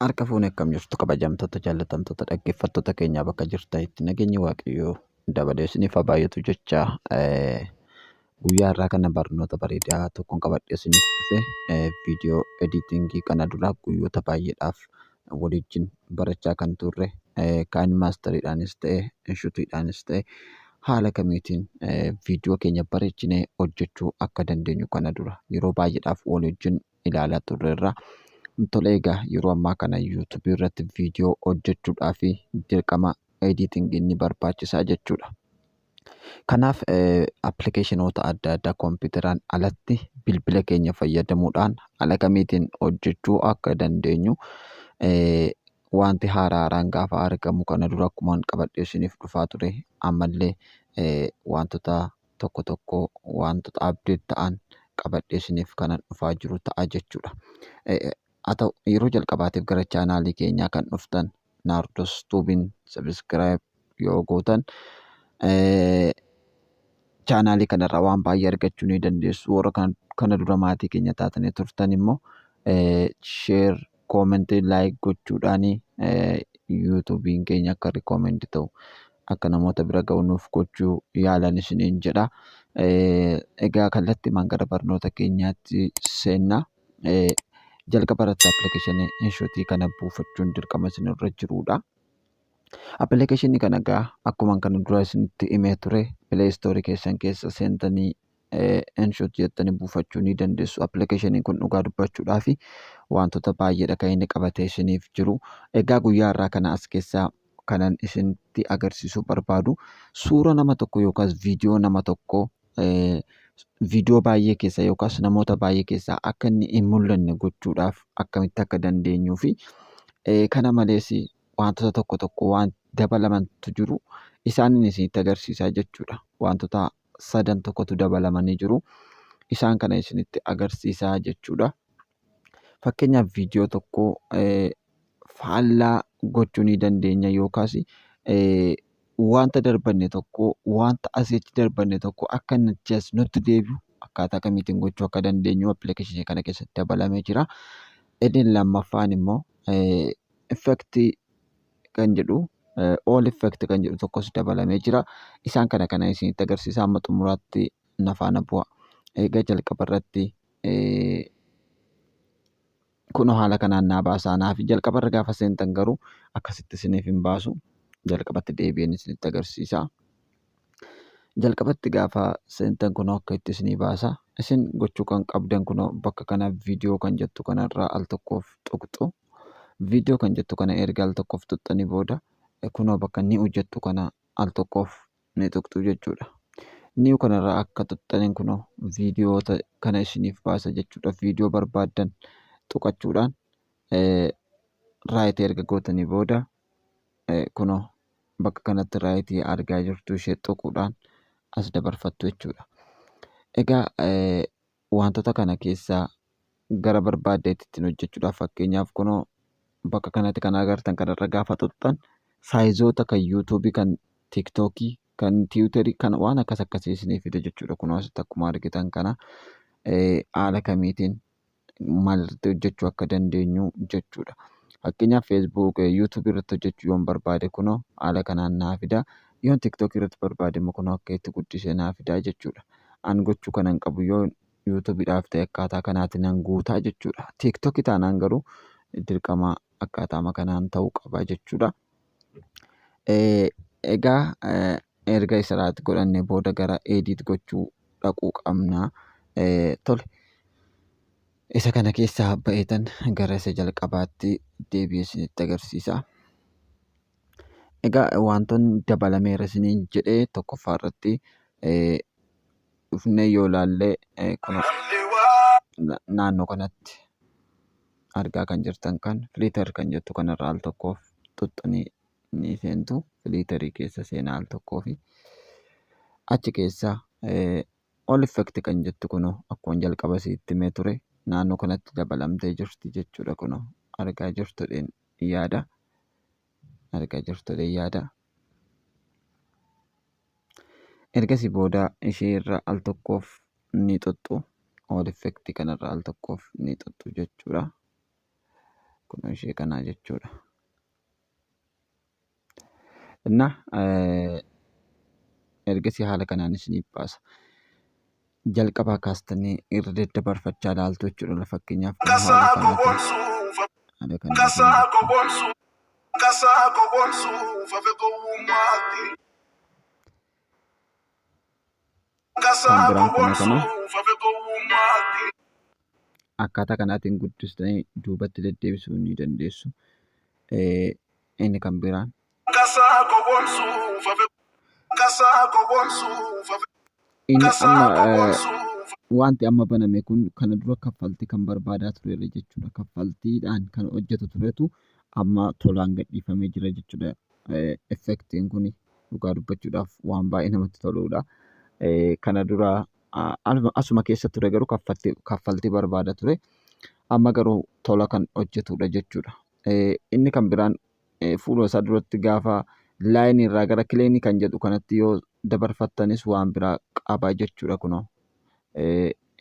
Harka fuunee akkam jirtu kabajamtoota jaallatamtoota dhaggeeffattoota keenyaa bakka jirtanitti nageenyi waaqayyoo dabalee isiniif haa baay'atu jecha guyyaa irraa kana barnoota bareedaa tokkoon qabadhee isiniif dhufe viidiyoo ediitingii kana dura guyyoota baay'eedhaaf waliin barachaa kan turre kaan maastariidhaanis ta'e shutiidhaanis ta'e haala kamiitiin viidiyoo keenya bareechinee hojjechuu akka dandeenyu kana dura yeroo baay'eedhaaf waliin ilaalaa turreerra. Tole egaa yeroo ammaa kana yuutuubii irratti viidiyoo hojjechuudhaa fi dirqama ediitingii ni barbaachisaa jechuudha. Kanaaf appilikeeshinoota adda addaa kompiitaraan alatti bilbila keenya fayyadamuudhaan haala kamiitiin hojjechuu akka dandeenyu wanti haaraan gaafa argamu kana dura akkumaan qabadhee isiniif dhufaa ture ammallee wantoota tokko wantoota abdeet ta'an qabadhee isiniif kanan dhufaa jiru ta'a jechuudha. Haa ta'u yeroo jalqabaatiif gara chaanaalii keenyaa kan dhuftan Naardos Tuubiin sabiskiraayib yoo gootan chaanaalii kanarraa waan baay'ee argachuu ni dandeessu. Warra kana dura maatii keenya taatanii turtan immoo sheer koomentii laayik gochuudhaan yuutuubiin keenya akka rikoomendi ta'u akka namoota bira ga'u nuuf gochuu yaalan isiniin jedha. Egaa kallattiimaan gara barnoota keenyaatti seennaa. Jalqaba irratti appilikeeshinii shutii kana buufachuun dirqama isinirra jirudha. Appilikeeshinii kana egaa akkuma kana dura isinitti himee ture pileestoorii keessan keessa seentanii Enshoot jettanii buufachuu ni dandeessu. Appilikeeshiniin kun dhugaa dubbachuudhaa fi wantoota baay'eedha kan inni qabatee isiniif jiru. Egaa guyyaa irraa kana as keessaa kanan isinitti agarsiisuu barbaadu suura nama tokko yookaas viidiyoo nama tokko viidiyoo baay'ee keessa yookaas namoota baay'ee keessaa akka inni hin mul'anne gochuudhaaf akkamitti akka dandeenyuu fi kana malees wantoota tokko waan dabalamantu jiru isaanin isinitti agarsiisaa jechuudha. Wantoota sadan tokkotu dabalamanii jiru isaan kana isinitti agarsiisaa jechuudha. Fakkeenyaaf viidiyoo tokko faallaa gochuu ni dandeenya yookaas wanta darbanne tokko wanta asitti darbanne tokko akka nutti deebi'u akkaataa kamiitiin gochuu akka dandeenyu appilikeeshinii kana keessatti dabalamee jira. Inni lammaffaan immoo effektii kan jedhu all effect kan jedhu tokkos dabalamee jira. Isaan kana isinitti agarsiisa amma xumuraatti na faana bu'a. Egaa jalqaba irratti kun haala kanaan naa baasaa naaf jalqaba irra gaafa seentan garuu akkasitti isiniif hin baasu. Jalqabatti deebi'een isinitti agarsiisa. Jalqabatti gaafa seentan kunoo akka itti isinii baasa. Isin gochuu kan qabdan kunoo bakka kana viidiyoo kan jettu kanarraa al tokkoof tuqxu. Viidiyoo kan jettu kana erga al tokkoof tuqxanii booda kunoo bakka ni hojjettu kana al tokkoof ni tuqxu jechuudha. Niiw kanarraa akka tuqxaniin kunoo viidiyoota kana isiniif baasa jechuudha. Viidiyoo barbaaddan tuqachuudhaan raayitii erga gootanii booda kunoo bakka kanatti raayitii argaa jirtu ishee tuquudhaan as dabarfattu jechuudha. Egaa wantoota kana keessaa gara barbaaddeetti ittiin hojjechuudhaaf fakkeenyaaf kunoo bakka kanatti kan agartan kanarra gaafa tuqxan saayizoota kan yuutuubii kan tiiktookii kan tiwutarii kan waan akkasii isiniif fida jechuudha. Kunoo asitti akkuma argitan kana haala kamiitiin maalirratti hojjechuu akka dandeenyu jechuudha. Fakkeenyaaf feesbuuk yuutuubii irratti hojjechuu yoon barbaade kunoo haala kanaan naa fida. Yoon tiiktookii irratti barbaade immoo kunoo akka itti guddisee naa fida jechuudha. An gochuu kanan qabu yoo yuutuubiidhaaf ta'e akkaataa kanaatiin nan guutaa jechuudha. Tiiktookii taanaan garuu dirqama akkaataa kanaan ta'uu qaba jechuudha. Egaa erga isarratti godhannee booda gara ediit gochuu dhaquu qabna. Tole. Isa kana keessaa ba'eetan gara isa jalqabaatti deebi'ee isinitti agarsiisa. Egaa wantoonni dabalameera isiniin jedhee tokkoffaa irratti dhufnee yoo ilaalle naannoo kanatti argaa kan jirtan kan filiitar kan jettu kanarraa al tokkoof tuqxanii ni seentu. Filiitarii keessa seenaa al tokkoo fi achi keessaa all effect kan jettu kunoo akkuma jalqaba isiitti himee ture. Naannoo kanatti dabalamtee jirti jechuudha. Kunoo argaa jirtudhaan yaada. Ergasii booda ishee irra al tokkoof ni tuqxu. All effect kanarra al tokkoof ni tuqxu jechuudha. Kunoo ishee kanaa jechuudha. Inna ergasii haala kanaan isiniif baasa. Jalqabaa kaastanii irra daddabarfachaa ilaaltu jechuudha. Fakkeenyaaf kun haala kanaatiin. Kan biraan kana akkaataa kanaatiin guddistanii duubatti deddeebisuu ni dandeessu. Inni kan biraan inni wanti amma baname kun kana dura kaffaltii kan barbaadaa tureera jechuudha. Kaffaltiidhaan kan hojjetu turetu amma tolaan gadhiifamee jira jechuudha. Effektiin kun dhugaa dubbachuudhaaf waan baay'ee namatti toludha. Kana dura asuma keessa ture garuu kaffaltii barbaada ture. Amma garuu tola kan hojjetudha jechuudha. Inni kan biraan fuula isaa duratti gaafa laayinii irraa gara kileenii kan jedhu kanatti yoo dabarfattanis waan biraa qabaa jechuudha kunoo.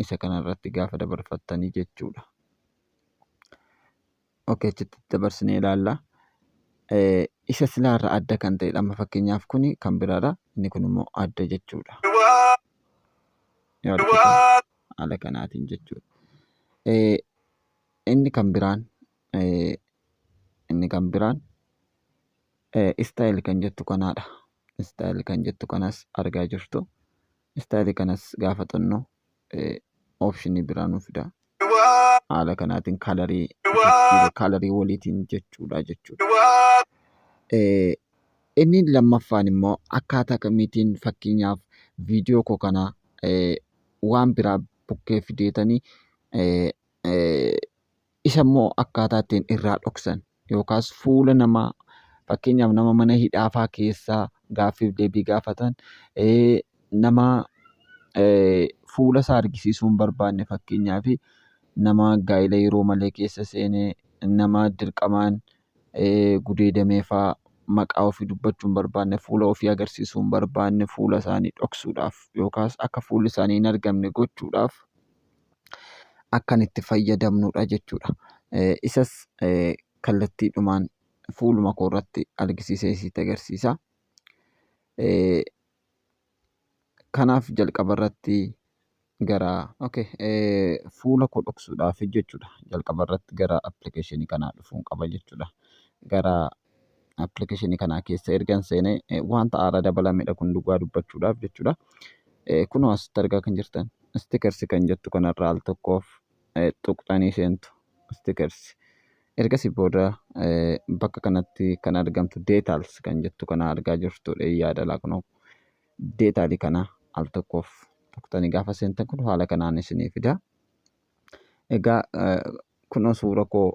Isa kanarratti gaafa dabarfattanii jechuudha. Okay, achitti dabarsinee ilaalla. Isa silaarra adda kan ta'edha. Amma fakkeenyaaf kuni kan biraadha. Inni kun immoo adda jechuudha. Haala kanaatiin jechuudha. Inni kan biraan istaayil kan jettu kanaadha. Istaayil kan jettu kanas argaa jirtu. Istaayil kanas gaafa xannoo oopshinii biraa nu fida. Haala kanaatiin kaalarii waliitiin jechuudha. Inni lammaffaan immoo akkaataa kamiitiin fakkeenyaaf viidiyoo koo kanaa waan biraa bukkee fideetanii isa immoo akkaataa ittiin irraa dhoksan yookaas fuula namaa fakkeenyaaf nama mana hidhaafaa keessaa gaaffiif deebii gaafatan nama fuula isaa argisiisuu hin barbaanne fakkeenyaaf nama gaa'ila yeroo malee keessa seenee nama dirqamaan gudeedamee fa'aa maqaa ofii dubbachuu hin barbaanne fuula ofii agarsiisuu hin barbaanne fuula isaanii dhoksuudhaaf yookaas akka fuulli isaanii hin argamne gochuudhaaf akkan itti fayyadamnudha jechuudha. Isas kallattiidhumaan fuuluma koo irratti argisiisee sitti agarsiisa. Kanaaf jalqaba irratti gara fuula koo dhoksuudhaaf jechuudha. Jalqaba irratti gara appilikeeshinii kanaa dhufuun qaba jechuudha. Gara appilikeeshinii kanaa keessa ergan seenee wanta haaraa dabalamedha kun dhugaa dubbachuudhaaf jechuudha. Kunoo asitti argaa kan jirtan stikersi kan jettu kanarraa al tokkoof tuqxanii seentu stikersi. Ergasii booda bakka kanatti kan argamtu deetaals kan jettu kana argaa jirtudha. Yaadalaa kunoo deetaalii kana al tokkoof tuqxanii gaafa seentan kun haala kanaan isinii fida. Egaa kunoo suura koo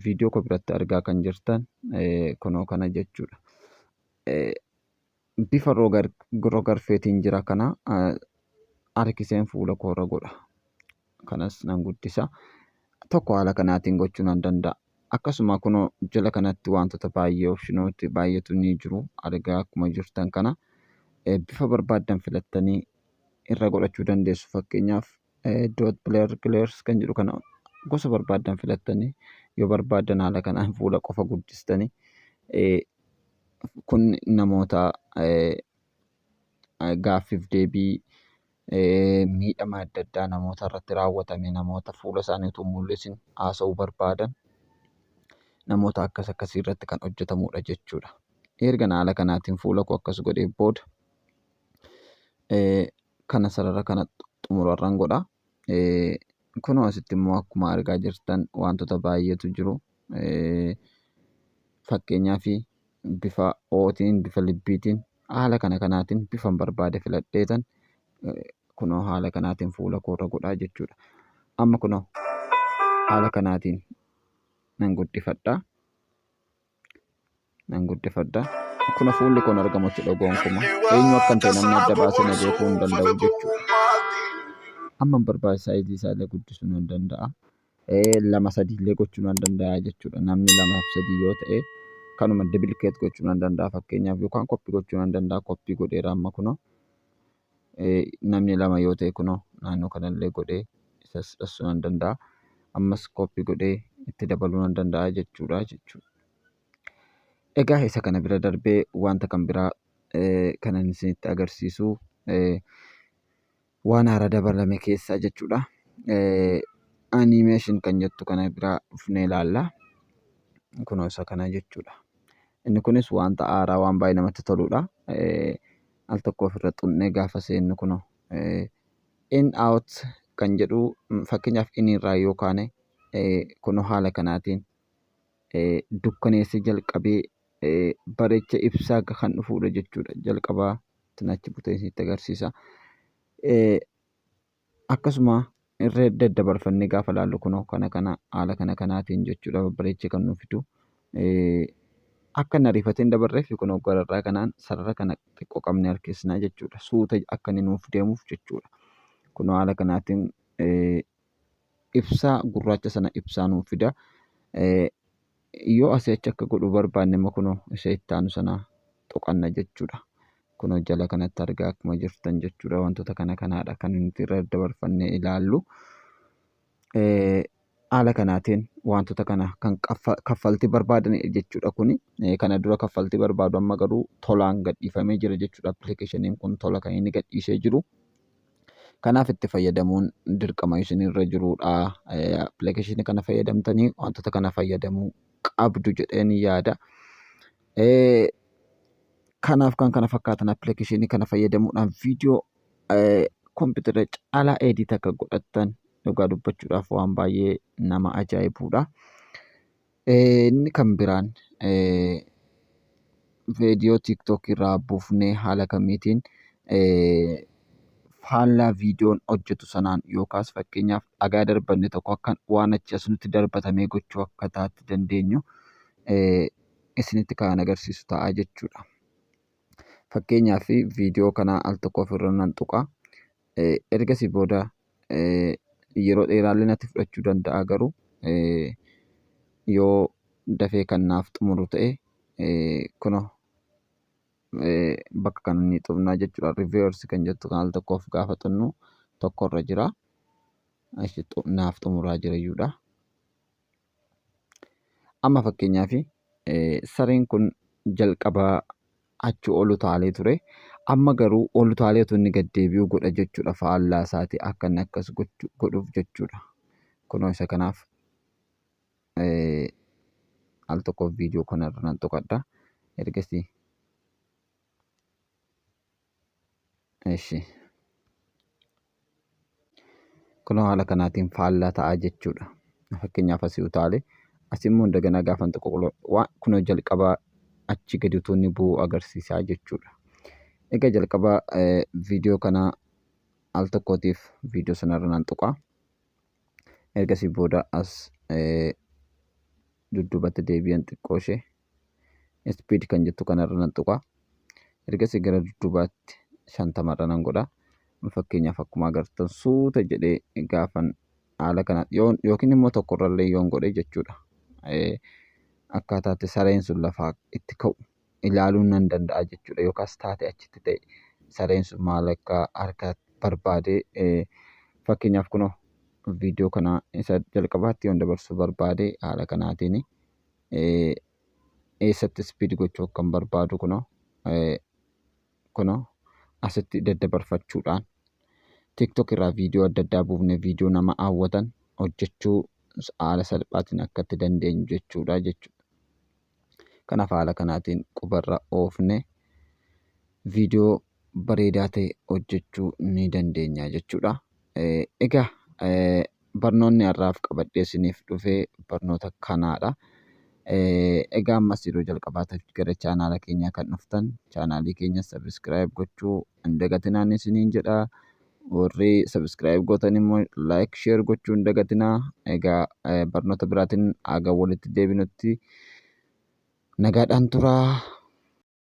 viidiyoo koo biratti argaa kan jirtan kunoo kana jechuudha. Bifa rogarfeetiin jira kana harkiseen fuula koo irra godha. Kanas nan guddisa. Tokko haala kanaatiin gochuu nan danda'a. Akkasuma kunoo jala kanatti wantoota baay'ee opshinooti baay'eetu ni jiru. Argaa akkuma jirtan kana bifa barbaaddan filattanii irra godhachuu dandeessu. Fakkeenyaaf dot player clears kan jedhu kana gosa barbaaddan filattanii yoo barbaaddan haala kanaan fuula qofa guddistanii kun namoota gaaffiif deebii miidhama adda addaa namoota irratti raawwatame namoota fuula isaanii utuu mul'isin haasa'uu barbaadan namoota akkas akkasii irratti kan hojjetamudha jechuudha. Erga haala kanaatiin fuula koo akkas godhee booda kana sarara kana xumurarran godha. Kunoo asitti immoo akkuma argaa jirtan wantoota baay'eetu jiru. Fakkeenyaaf bifa ootiin bifa libbiitiin haala kanaatiin bifa barbaade filadheetan kunoo haala kanaatiin fuula koo irra godhaa jechuudha. Amma kunoo haala kanaatiin nan guddifadha. Kuna fuulli kun argamutti gonkumaa eenyu akkan ta'e namni adda baasee beekuu hin danda'u jechuudha. Amma barbaade saayizii isaa illee guddisuu nan danda'a. 2-3 illee gochuu nan danda'a jechuudha. Namni 2-3 yoo ta'e kanuma dibilikeet gochuu nan danda'a fakkeenyaaf yookaan koppii gochuu nan danda'a. Koppii godheera amma kunoo namni 2 yoo ta'e kunoo naannoo kanallee godhee isas dhasuu nan danda'a. Ammas koppii godhee itti dabaluu nan danda'a jechuudha. Egaa isa kana bira darbee wanta kan biraa kanan isinitti agarsiisu waan haaraa dabalame keessaa jechuudha. Animation kan jettu kana biraa dhufnee ilaalla. Kunoo isa kana jechuudha. Inni kunis wanta haaraa waan baay'ee namatti toludha. Al tokko ofirra xunnee gaafa seennu kunoo in out kan jedhu fakkeenyaaf inni irraa yoo kaane kunoo haala kanaatiin dukkaneessee jalqabee bareecha ibsaa kan dhufudha jechuudha. Jalqabaa achi butee isinitti agarsiisa. Akkasuma irra daddabarfannee gaafa ilaallu kunoo kana haala kanaatiin jechuudha babbareechee kan nuuf fidu. Akka hin ariifatee hin dabarreef kunoo gararraa kanaan sarara kana xiqqoo qabnee harkisnaa jechuudha. Suuta akka inni nuuf deemuuf jechuudha. Kunoo haala kanaatiin ibsaa gurraacha sana ibsaa nuuf fida. Yoo asii achi akka godhu barbaanne immoo kunoo isa itti aanu sana tuqanna jechuudha. Kunoo jala kanatti argaa akkuma jirtan jechuudha. Wantoota kanaadha kan nuti irra dabarfannee ilaallu. Haala kanaatiin wantoota kana kan kaffaltii barbaadan jechuudha kuni. Kana dura kaffaltii barbaadu amma garuu tolaan gadhiifamee jira jechuudha. Appilikeeshiniin kun tola kan inni gadhiisee jiru. Kanaaf itti fayyadamuun dirqama isinirra jirudha. Appilikeeshinii kana fayyadamtanii wantoota kana fayyadamuu qabdu jedheen yaada. Kanaaf kan kana fakkaatan appilikeeshinii kana fayyadamuudhaan viidiyoo kompiitara caalaa edit akka godhattan dhugaa dubbachuudhaaf waan baay'ee nama ajaa'ibudha. Inni kan biraan viidiyoo TikTok irraa buufnee haala kamiitiin faallaa viidiyoon hojjetu sanaan yookaas fakkeenyaaf dhagaa darbanne tokko akka waan achi as nutti darbatamee gochuu akka taatti dandeenyu isinitti kan agarsiisu ta'a jechuudha. Fakkeenyaaf viidiyoo kana al tokko ofirra nan tuqa. Ergasii booda yeroo dheeraallee natti fudhachuu danda'a garuu yoo dafee kan naaf xumuru ta'e kunoo bakka kana ni xumnaa jechuudha. Reverse kan jettu kan al tokkoof gaafa xunnu tokkorra jira. Naaf xumuraa jira iyyuudha. Amma fakkeenyaaf sareen kun jalqabaa achi ol utaalee ture. Amma garuu ol utaalee otoo inni gad deebi'uu godha jechuudha. Faallaa isaatii akka inni akkas godhuuf jechuudha. Kunoo isa kanaaf al tokkoof viidiyoo kanarra nan tuqadha. Ergasii kunoo haala kanaatiin faallaa ta'a jechuudha. Fakkeenyaaf asii utaalee asimmoo indagana gaafa tuqu kunoo jalqabaa achi gadi utuu inni bu'u agarsiisaa jechuudha. Egaa jalqabaa viidiyoo kana al tokkootiif viidiyoo sanarra nan tuqa. Ergasii booda as dudduubatti deebi'an xiqqoo ishee speed kan jettu kanarra nan tuqa. Ergasii gara dudduubaatti 50 nan godha. Fakkeenyaaf akkuma agartan suuta jedhee gaafan haala kana yookiin immoo tokkorrallee yoon godhe jechuudha. Akkaataatti sareen sun lafaa itti ka'u ilaaluu nan danda'a jechuudha. Yookaas taate achitti ta'e sareen sun maal akka harka barbaade fakkeenyaaf kunoo viidiyoo kana isa jalqabaatti yoon dabarsuu barbaade haala kanaatiin eessatti speed gochuu akkan barbaadu kunoo asitti daddabarfachuudhaan TikTok irraa viidiyoo adda addaa buufnee viidiyoo nama hawwatan hojjechuu haala salphaatiin akka itti dandeenyu jechuudha. Kanaaf haala kanaatiin qubarra oofne viidiyoo bareedaa ta'e hojjechuu ni dandeenya jechuudha. Egaa barnoonni har'aaf qabadhee isiniif dhufee barnoota kanaadha. Egaa ammas yeroo jalqabaatiif gara chaanaala keenyaa kan dhuftan chaanaalii keenya sabiskiraayib gochuu hin dagatinaa isiniin jedha. Warri sabiskiraayib gootan immoo laayik sheer gochuu hin dagatinaa. Egaa barnoota biraatiin haga walitti deebinutti nagaadhaan turaa.